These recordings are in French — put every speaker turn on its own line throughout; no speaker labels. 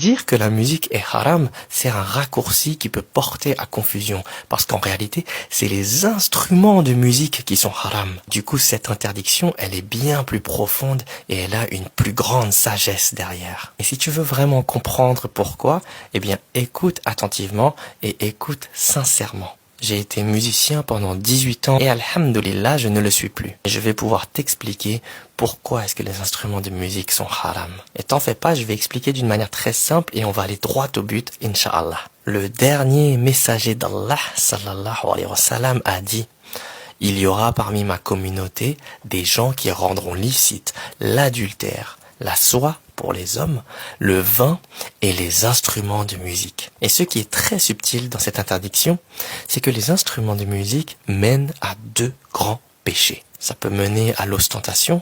Dire que la musique est haram, c'est un raccourci qui peut porter à confusion, parce qu'en réalité, c'est les instruments de musique qui sont haram. Du coup, cette interdiction, elle est bien plus profonde et elle a une plus grande sagesse derrière. Et si tu veux vraiment comprendre pourquoi, eh bien, écoute attentivement et écoute sincèrement. J'ai été musicien pendant 18 ans et alhamdoulilah, je ne le suis plus. Et je vais pouvoir t'expliquer pourquoi est-ce que les instruments de musique sont haram. Et t'en fais pas, je vais expliquer d'une manière très simple et on va aller droit au but, Inch'Allah. Le dernier messager d'Allah, sallallahu alayhi wa sallam, a dit: il y aura parmi ma communauté des gens qui rendront licite l'adultère, la soie pour les hommes, le vin et les instruments de musique. Et ce qui est très subtil dans cette interdiction, c'est que les instruments de musique mènent à deux grands péchés. Ça peut mener à l'ostentation,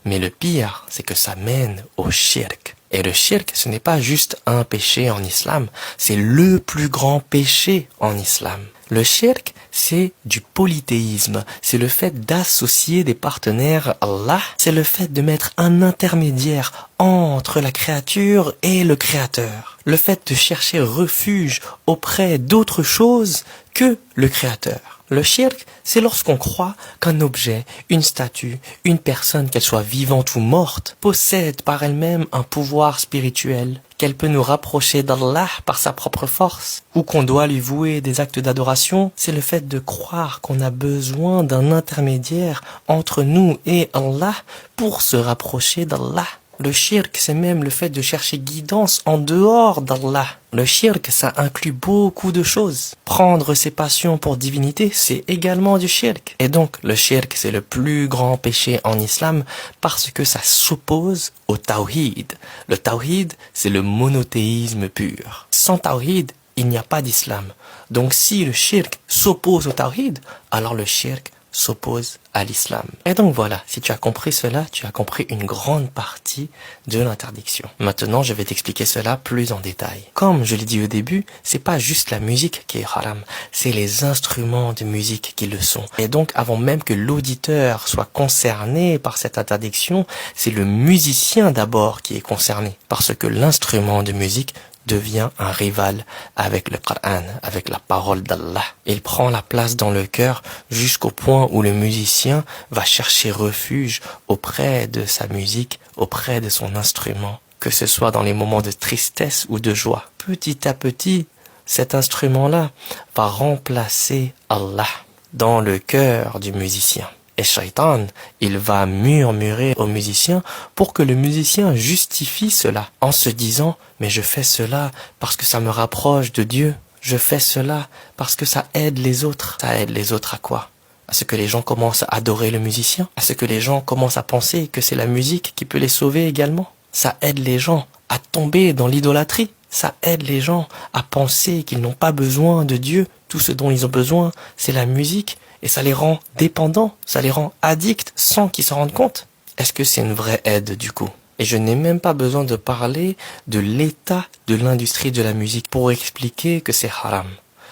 mais le pire, c'est que ça mène au shirk. Et le shirk, ce n'est pas juste un péché en islam, c'est le plus grand péché en islam. Le shirk, c'est du polythéisme, c'est le fait d'associer des partenaires à Allah, c'est le fait de mettre un intermédiaire entre la créature et le créateur, le fait de chercher refuge auprès d'autre chose que le créateur. Le shirk, c'est lorsqu'on croit qu'un objet, une statue, une personne, qu'elle soit vivante ou morte, possède par elle-même un pouvoir spirituel, qu'elle peut nous rapprocher d'Allah par sa propre force, ou qu'on doit lui vouer des actes d'adoration. C'est le fait de croire qu'on a besoin d'un intermédiaire entre nous et Allah pour se rapprocher d'Allah. Le shirk, c'est même le fait de chercher guidance en dehors d'Allah. Le shirk, ça inclut beaucoup de choses. Prendre ses passions pour divinité, c'est également du shirk. Et donc, le shirk, c'est le plus grand péché en islam parce que ça s'oppose au tawhid. Le tawhid, c'est le monothéisme pur. Sans tawhid, il n'y a pas d'islam. Donc, si le shirk s'oppose au tawhid, alors le shirk s'oppose à l'islam. Et donc voilà, si tu as compris cela, tu as compris une grande partie de l'interdiction. Maintenant, je vais t'expliquer cela plus en détail. Comme je l'ai dit au début, c'est pas juste la musique qui est haram, c'est les instruments de musique qui le sont. Et donc, avant même que l'auditeur soit concerné par cette interdiction, c'est le musicien d'abord qui est concerné, parce que l'instrument de musique devient un rival avec le Coran, avec la parole d'Allah. Il prend la place dans le cœur jusqu'au point où le musicien va chercher refuge auprès de sa musique, auprès de son instrument, que ce soit dans les moments de tristesse ou de joie. Petit à petit, cet instrument-là va remplacer Allah dans le cœur du musicien. Et Shaitan, il va murmurer au musicien pour que le musicien justifie cela en se disant « mais je fais cela parce que ça me rapproche de Dieu, je fais cela parce que ça aide les autres. » Ça aide les autres à quoi? À ce que les gens commencent à adorer le musicien, à ce que les gens commencent à penser que c'est la musique qui peut les sauver également. Ça aide les gens à tomber dans l'idolâtrie. Ça aide les gens à penser qu'ils n'ont pas besoin de Dieu. Tout ce dont ils ont besoin, c'est la musique. Et ça les rend dépendants, ça les rend addicts sans qu'ils s'en rendent compte. Est-ce que c'est une vraie aide du coup? Et je n'ai même pas besoin de parler de l'état de l'industrie de la musique pour expliquer que c'est haram.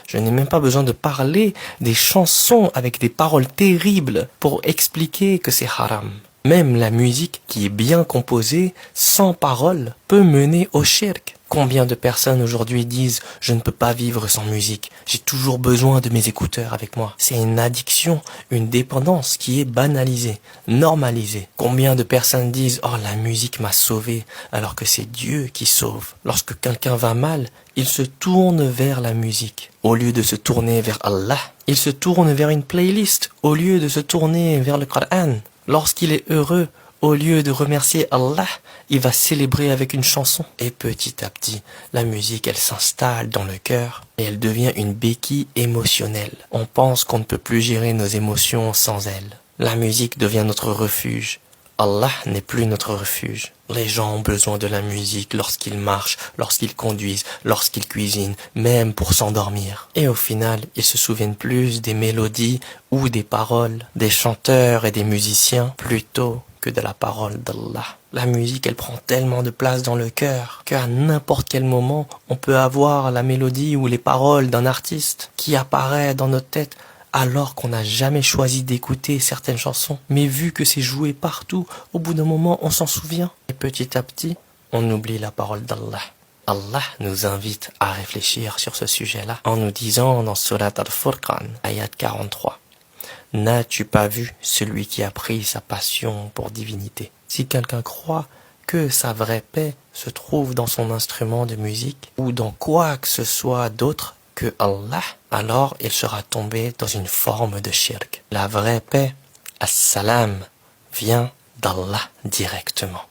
Je n'ai même pas besoin de parler des chansons avec des paroles terribles pour expliquer que c'est haram. Même la musique qui est bien composée, sans paroles, peut mener au shirk. Combien de personnes aujourd'hui disent « je ne peux pas vivre sans musique, j'ai toujours besoin de mes écouteurs avec moi ». C'est une addiction, une dépendance qui est banalisée, normalisée. Combien de personnes disent « oh la musique m'a sauvé » alors que c'est Dieu qui sauve. Lorsque quelqu'un va mal, il se tourne vers la musique. Au lieu de se tourner vers Allah, il se tourne vers une playlist. Au lieu de se tourner vers le Coran. Lorsqu'il est heureux, au lieu de remercier Allah, il va célébrer avec une chanson. Et petit à petit, la musique, elle s'installe dans le cœur et elle devient une béquille émotionnelle. On pense qu'on ne peut plus gérer nos émotions sans elle. La musique devient notre refuge. Allah n'est plus notre refuge. Les gens ont besoin de la musique lorsqu'ils marchent, lorsqu'ils conduisent, lorsqu'ils cuisinent, même pour s'endormir. Et au final, ils se souviennent plus des mélodies ou des paroles, des chanteurs et des musiciens, plutôt que de la parole d'Allah. La musique, elle prend tellement de place dans le cœur qu'à n'importe quel moment, on peut avoir la mélodie ou les paroles d'un artiste qui apparaît dans notre tête alors qu'on n'a jamais choisi d'écouter certaines chansons. Mais vu que c'est joué partout, au bout d'un moment, on s'en souvient. Et petit à petit, on oublie la parole d'Allah. Allah nous invite à réfléchir sur ce sujet-là en nous disant dans Surat Al-Furqan, ayat 43, « N'as-tu pas vu celui qui a pris sa passion pour divinité ?» Si quelqu'un croit que sa vraie paix se trouve dans son instrument de musique ou dans quoi que ce soit d'autre que Allah, alors il sera tombé dans une forme de shirk. La vraie paix, as-salam, vient d'Allah directement.